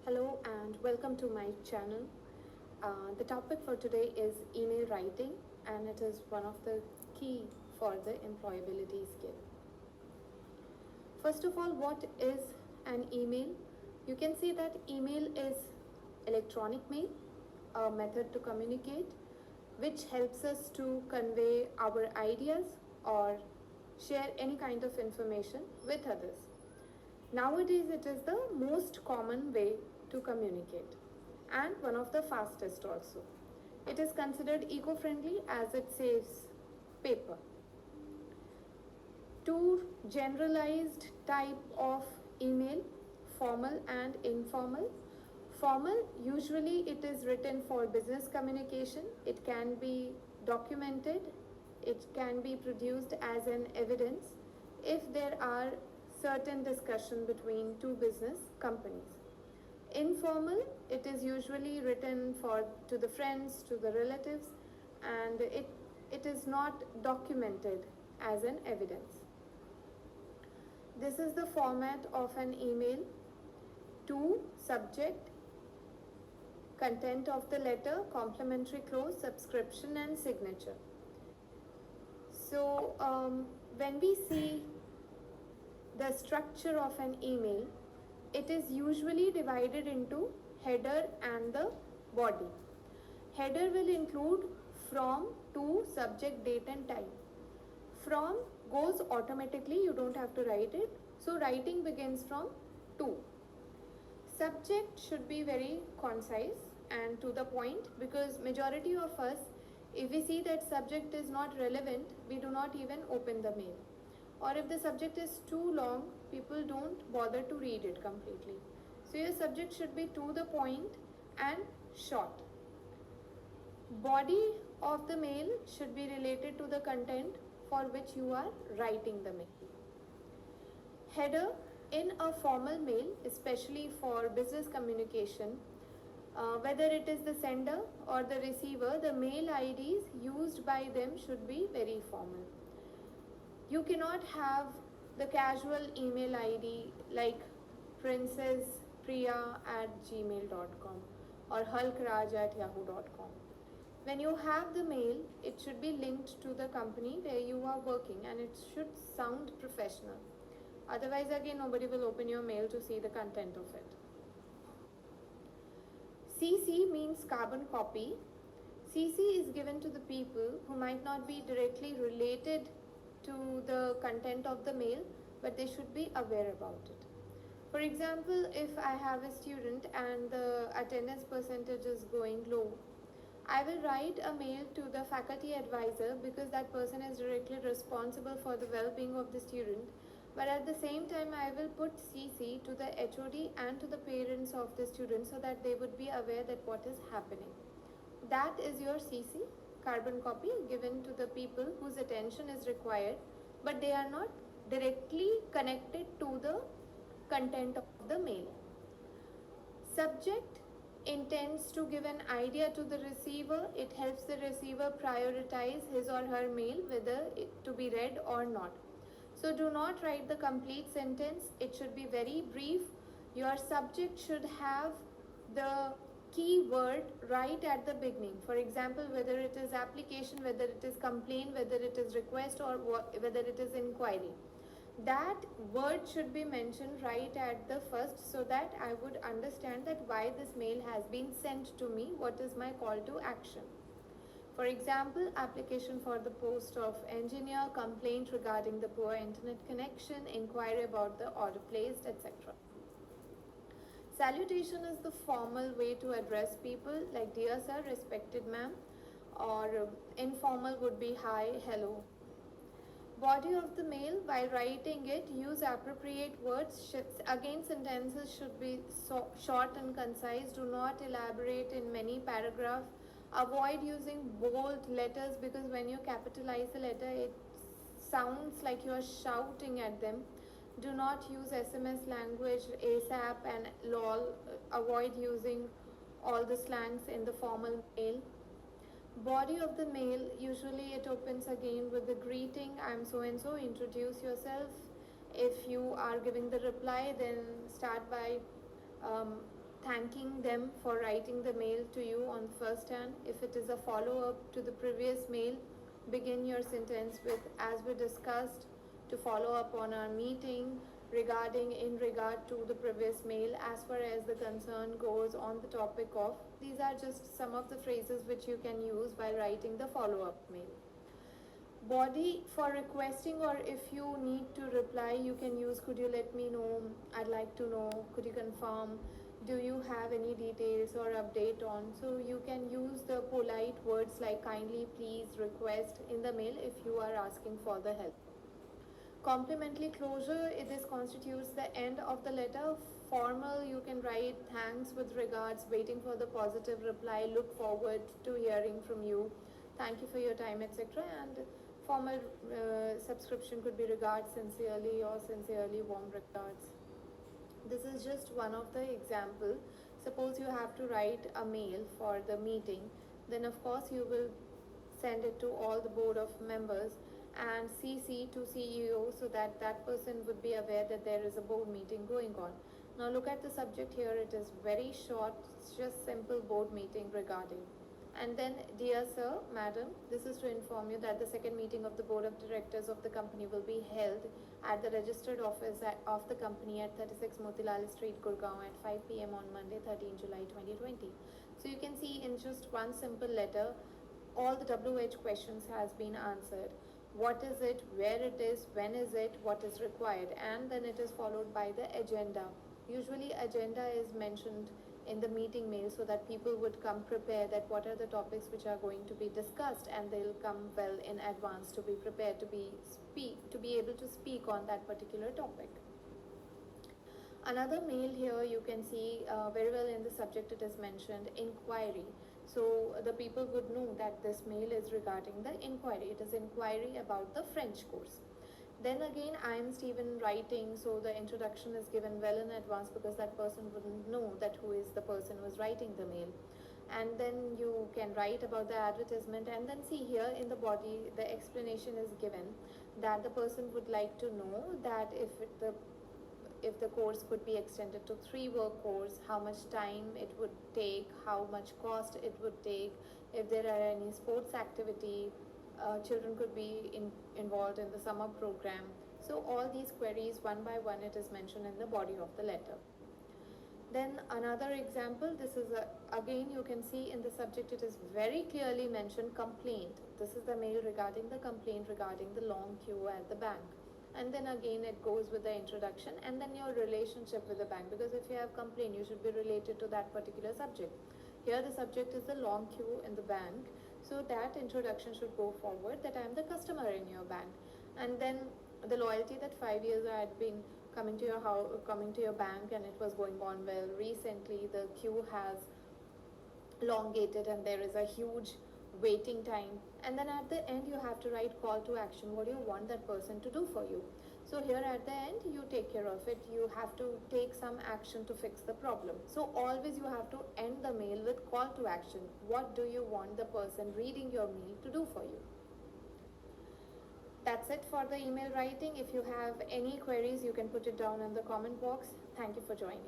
Hello and welcome to my channel. The topic for today is email writing, and it is one of the key for the employability skill. First of all, what is an email? You can say that email is electronic mail, a method to communicate which helps us to convey our ideas or share any kind of information with others. Nowadays, it is the most common way to communicate and one of the fastest also. It is considered eco friendly as it saves paper. Two generalized type of email, formal and informal. Formal, usually it is written for business communication. It can be documented, it can be produced as an evidence if there are certain discussion between two business companies. Informal, it is usually written for to the friends, to the relatives, and it is not documented as an evidence. This is the format of an email. To subject, content of the letter, complimentary clause, subscription and signature. So when we see the structure of an email, it is usually divided into header and the body. Header will include from, to, subject, date and time. From goes automatically, you don't have to write it. So writing begins from to. Subject should be very concise and to the point, because majority of us, if we see that subject is not relevant, we do not even open the mail. Or if the subject is too long, people don't bother to read it completely. So your subject should be to the point and short. Body of the mail should be related to the content for which you are writing the mail. Header in a formal mail, especially for business communication, whether it is the sender or the receiver, the mail IDs used by them should be very formal. You cannot have the casual email ID like princesspriya@gmail.com or hulkraj@yahoo.com. When you have the mail, it should be linked to the company where you are working and it should sound professional. Otherwise, again, nobody will open your mail to see the content of it. CC means carbon copy. CC is given to the people who might not be directly related to the content of the mail, but they should be aware about it. For example, if I have a student and the attendance percentage is going low, I will write a mail to the faculty advisor because that person is directly responsible for the well-being of the student. But at the same time, I will put CC to the HOD and to the parents of the student so that they would be aware that what is happening. That is your CC, carbon copy, given to the people whose attention is required, but they are not directly connected to the content of the mail. Subject intends to give an idea to the receiver. It helps the receiver prioritize his or her mail, whether it to be read or not. So do not write the complete sentence. It should be very brief. Your subject should have the key word right at the beginning. For example, whether it is application, whether it is complaint, whether it is request, or whether it is inquiry. That word should be mentioned right at the first so that I would understand that why this mail has been sent to me, what is my call to action. For example, application for the post of engineer, complaint regarding the poor internet connection, inquiry about the order placed, etc. Salutation is the formal way to address people, like dear sir, respected ma'am, or informal would be hi, hello. Body of the mail, while writing it, use appropriate words. Again, sentences should be short and concise. Do not elaborate in many paragraphs. Avoid using bold letters because when you capitalize a letter, it sounds like you are shouting at them. Do not use SMS language, ASAP and LOL. Avoid using all the slangs in the formal mail. Body of the mail, usually it opens again with the greeting, I'm so and so, introduce yourself. If you are giving the reply, then start by thanking them for writing the mail to you on the first hand. If it is a follow up to the previous mail, begin your sentence with as we discussed to follow up on our meeting regarding in regard to the previous mail as far as the concern goes on the topic of. These are just some of the phrases which you can use while writing the follow up mail. Body for requesting, or if you need to reply, you can use could you let me know, I'd like to know, could you confirm, do you have any details or update on. So you can use the polite words like kindly, please, request in the mail if you are asking for the help. Complimentary closure, this constitutes the end of the letter. Formal, you can write thanks with regards, waiting for the positive reply, look forward to hearing from you, thank you for your time, etc. And formal subscription could be regards sincerely or sincerely warm regards. This is just one of the example. Suppose you have to write a mail for the meeting, then of course you will send it to all the board of members and CC to CEO so that that person would be aware that there is a board meeting going on. Now look at the subject here, it is very short, it's just simple board meeting regarding. And then, dear sir, madam, this is to inform you that the second meeting of the board of directors of the company will be held at the registered office of the company at 36 Motilal Street, Gurgaon at 5 p.m. on Monday, 13 July 2020. So you can see in just one simple letter, all the WH questions has been answered. What is it, where it is, when is it, what is required, and then it is followed by the agenda. Usually agenda is mentioned in the meeting mail so that people would come prepared that what are the topics which are going to be discussed, and they'll come well in advance to be prepared to be able to speak on that particular topic. Another mail here you can see very well in the subject it is mentioned inquiry. So the people would know that this mail is regarding the inquiry. It is inquiry about the French course. Then again, I am Stephen writing, so the introduction is given well in advance because that person wouldn't know that who is the person who is writing the mail. And then you can write about the advertisement, and then see here in the body the explanation is given that the person would like to know that if the course could be extended to 3 work course, how much time it would take, how much cost it would take, if there are any sports activity, children could be involved in the summer program. So all these queries one by one it is mentioned in the body of the letter. Then another example, this is again you can see in the subject it is very clearly mentioned complaint. This is the mail regarding the complaint regarding the long queue at the bank. And then again it goes with the introduction and then your relationship with the bank, because if you have complaint you should be related to that particular subject. Here the subject is the long queue in the bank, so that introduction should go forward that I am the customer in your bank. And then the loyalty, that 5 years I had been coming to your house, coming to your bank, and it was going on well. Recently the queue has elongated and there is a huge waiting time. And then at the end you have to write call to action, what do you want that person to do for you. So here at the end you take care of it, you have to take some action to fix the problem. So always you have to end the mail with call to action, what do you want the person reading your mail to do for you. That's it for the email writing. If you have any queries you can put it down in the comment box. Thank you for joining.